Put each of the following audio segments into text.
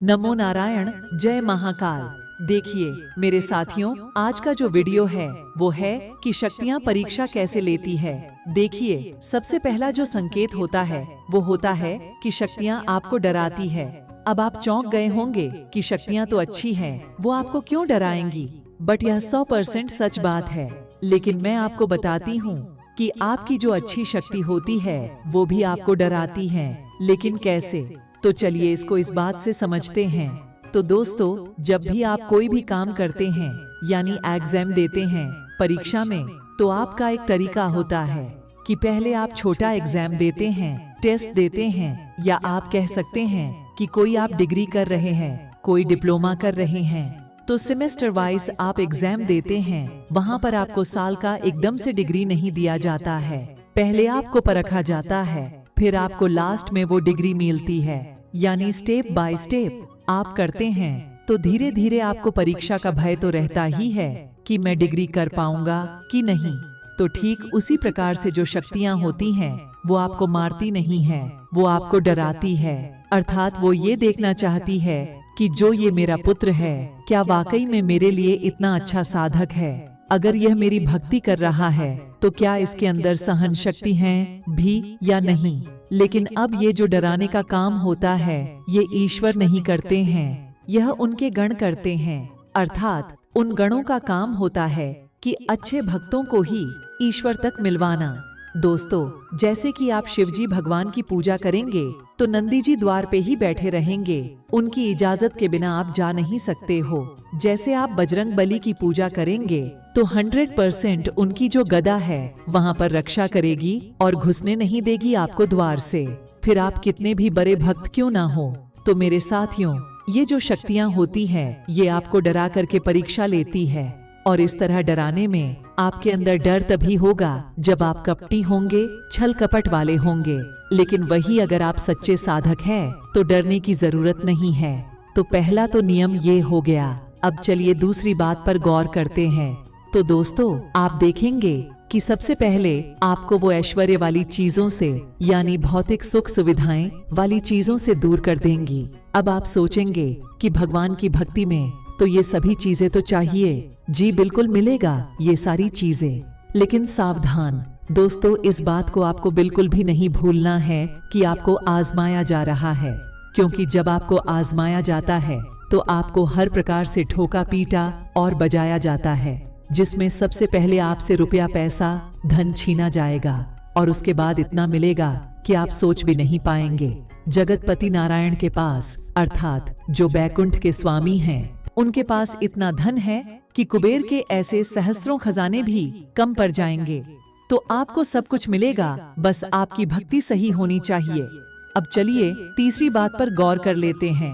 नमो नारायण, जय महाकाल। देखिए मेरे साथियों, आज का जो वीडियो है वो है कि शक्तियाँ परीक्षा कैसे लेती है। देखिए, सबसे पहला जो संकेत होता है वो होता है कि शक्तियाँ आपको डराती है। अब आप चौंक गए होंगे कि शक्तियाँ तो अच्छी हैं, वो आपको क्यों डराएंगी। बट यह 100% सच बात है। लेकिन मैं आपको बताती हूँ कि आपकी जो अच्छी शक्ति होती है वो भी आपको डराती है। लेकिन कैसे? तो चलिए इसको इस बात से समझते हैं। तो दोस्तों, जब भी आप कोई भी काम करते हैं यानी एग्जाम देते हैं परीक्षा में, तो आपका एक तरीका होता है कि पहले आप छोटा एग्जाम देते हैं, टेस्ट देते हैं, या आप कह सकते हैं कि कोई आप डिग्री कर रहे हैं, कोई डिप्लोमा कर रहे हैं, तो सेमेस्टर वाइज आप एग्जाम देते हैं। वहाँ पर आपको साल का एकदम से डिग्री नहीं दिया जाता है, पहले आपको परखा जाता है, फिर आपको लास्ट में वो डिग्री मिलती है। यानी स्टेप बाय स्टेप आप करते हैं, तो धीरे धीरे आपको परीक्षा का भय तो रहता ही है कि मैं डिग्री कर पाऊंगा कि नहीं। तो ठीक उसी प्रकार से जो शक्तियाँ होती हैं वो आपको मारती नहीं है, वो आपको डराती है। अर्थात वो ये देखना चाहती है कि जो ये मेरा पुत्र है क्या वाकई में मेरे लिए इतना अच्छा साधक है। अगर यह मेरी भक्ति कर रहा है तो क्या इसके अंदर सहन शक्ति है भी या नहीं। लेकिन अब ये जो डराने का काम होता है ये ईश्वर नहीं करते हैं, यह उनके गण करते हैं। अर्थात उन गणों का काम होता है कि अच्छे भक्तों को ही ईश्वर तक मिलवाना। दोस्तों, जैसे कि आप शिवजी भगवान की पूजा करेंगे तो नंदी जी द्वार पे ही बैठे रहेंगे, उनकी इजाजत के बिना आप जा नहीं सकते हो। जैसे आप बजरंग बली की पूजा करेंगे तो 100% उनकी जो गदा है वहाँ पर रक्षा करेगी और घुसने नहीं देगी आपको द्वार से, फिर आप कितने भी बड़े भक्त क्यों ना हो। तो मेरे साथियों, ये जो शक्तियाँ होती है ये आपको डरा करके परीक्षा लेती है, और इस तरह डराने में आपके अंदर डर तभी होगा जब आप कपटी होंगे, छल कपट वाले होंगे। लेकिन वही अगर आप सच्चे साधक हैं तो डरने की जरूरत नहीं है। तो पहला तो नियम ये हो गया। अब चलिए दूसरी बात पर गौर करते हैं। तो दोस्तों, आप देखेंगे कि सबसे पहले आपको वो ऐश्वर्य वाली चीजों से यानी भौतिक सुख सुविधाएं वाली चीजों से दूर कर देंगी। अब आप सोचेंगे कि भगवान की भक्ति में तो ये सभी चीजें तो चाहिए, जी बिल्कुल मिलेगा ये सारी चीजें। लेकिन सावधान दोस्तों, इस बात को आपको बिल्कुल भी नहीं भूलना है कि आपको आजमाया जा रहा है। क्योंकि जब आपको आजमाया जाता है तो आपको हर प्रकार से ठोका पीटा और बजाया जाता है, जिसमें सबसे पहले आपसे रुपया पैसा धन छीना जाएगा, और उसके बाद इतना मिलेगा कि आप सोच भी नहीं पाएंगे। जगतपति नारायण के पास, अर्थात जो बैकुंठ के स्वामी हैं, उनके पास इतना धन है कि कुबेर के ऐसे सहस्त्रों खजाने भी कम पड़ जाएंगे। तो आपको सब कुछ मिलेगा, बस आपकी भक्ति सही होनी चाहिए। अब चलिए तीसरी बात पर गौर कर लेते हैं।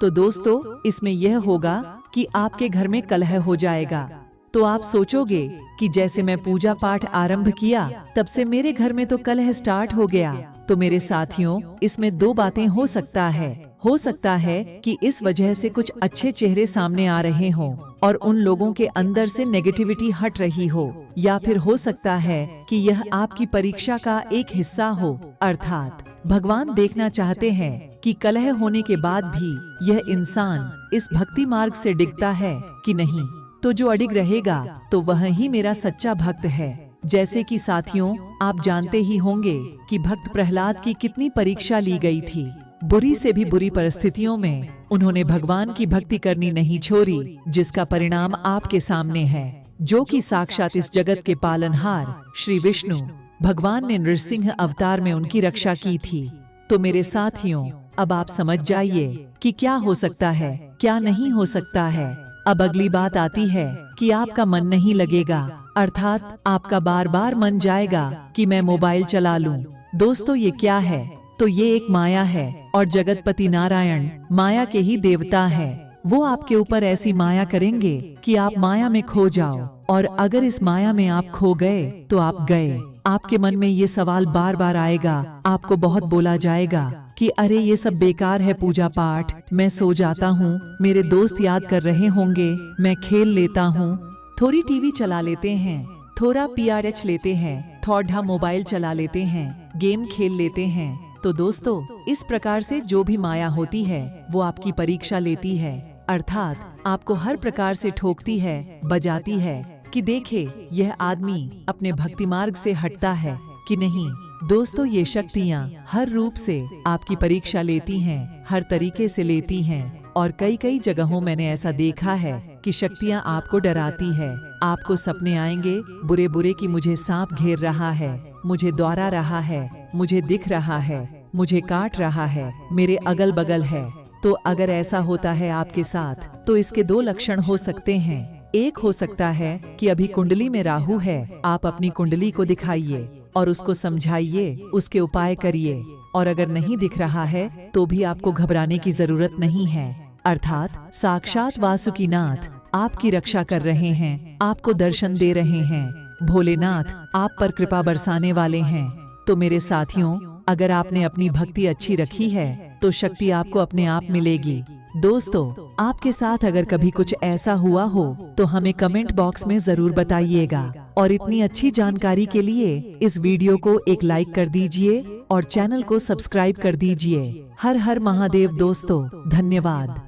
तो दोस्तों, इसमें यह होगा कि आपके घर में कलह हो जाएगा। तो आप सोचोगे कि जैसे मैं पूजा पाठ आरंभ किया तब से मेरे घर में तो कलह स्टार्ट हो गया। तो मेरे साथियों, इसमें दो बातें हो सकता है कि इस वजह से कुछ अच्छे चेहरे सामने आ रहे हों और उन लोगों के अंदर से नेगेटिविटी हट रही हो, या फिर हो सकता है कि यह आपकी परीक्षा का एक हिस्सा हो। अर्थात भगवान देखना चाहते हैं कि कलह होने के बाद भी यह इंसान इस भक्ति मार्ग से डिगता है कि नहीं। तो जो अडिग रहेगा तो वह ही मेरा सच्चा भक्त है। जैसे कि साथियों, आप जानते ही होंगे कि भक्त प्रहलाद की कितनी परीक्षा ली गई थी। बुरी से भी बुरी परिस्थितियों में उन्होंने भगवान की भक्ति करनी नहीं छोड़ी, जिसका परिणाम आपके सामने है, जो कि साक्षात इस जगत के पालनहार श्री विष्णु भगवान ने नृसिंह अवतार में उनकी रक्षा की थी। तो मेरे साथियों, अब आप समझ जाइए कि क्या हो सकता है, क्या नहीं हो सकता है। अब अगली बात आती है कि आपका मन नहीं लगेगा, अर्थात आपका बार बार मन जाएगा कि मैं मोबाइल चला लूं। दोस्तों, ये क्या है? तो ये एक माया है, और जगतपति नारायण माया के ही देवता है। वो आपके ऊपर ऐसी माया करेंगे कि आप माया में खो जाओ, और अगर इस माया में आप खो गए तो आप गए। आपके मन में ये सवाल बार बार आएगा, आपको बहुत बोला जाएगा कि अरे ये सब बेकार है पूजा पाठ, मैं सो जाता हूँ, मेरे दोस्त याद कर रहे होंगे, मैं खेल लेता हूँ, थोड़ी टीवी चला लेते हैं, थोड़ा PRH लेते हैं, थोड़ा मोबाइल चला लेते हैं, गेम खेल लेते हैं। तो दोस्तों, इस प्रकार से जो भी माया होती है वो आपकी परीक्षा लेती है, अर्थात आपको हर प्रकार से ठोकती है, बजाती है कि देखे यह आदमी अपने भक्ति मार्ग से हटता है कि नहीं। दोस्तों, ये शक्तियाँ हर रूप से आपकी परीक्षा लेती हैं, हर तरीके से लेती हैं, और कई कई जगहों मैंने ऐसा देखा है कि शक्तियाँ आपको डराती है। आपको सपने आएंगे बुरे बुरे कि मुझे सांप घेर रहा है, मुझे दौड़ा रहा है, मुझे दिख रहा है, मुझे काट रहा है, मेरे अगल बगल है। तो अगर ऐसा होता है आपके साथ तो इसके दो लक्षण हो सकते हैं। एक हो सकता है कि अभी कुंडली में राहु है, आप अपनी कुंडली को दिखाइए और उसको समझाइए, उसके उपाय करिए। और अगर नहीं दिख रहा है तो भी आपको घबराने की जरूरत नहीं है, अर्थात साक्षात वासुकीनाथ आपकी रक्षा कर रहे हैं, आपको दर्शन दे रहे हैं। भोलेनाथ आप पर कृपा बरसाने वाले हैं। तो मेरे साथियों, अगर आपने अपनी भक्ति अच्छी रखी है तो शक्ति आपको अपने आप मिलेगी। दोस्तों, आपके साथ अगर कभी कुछ ऐसा हुआ हो तो हमें कमेंट बॉक्स में जरूर बताइएगा। और इतनी अच्छी जानकारी के लिए इस वीडियो को एक लाइक कर दीजिए और चैनल को सब्सक्राइब कर दीजिए। हर हर महादेव दोस्तों, धन्यवाद।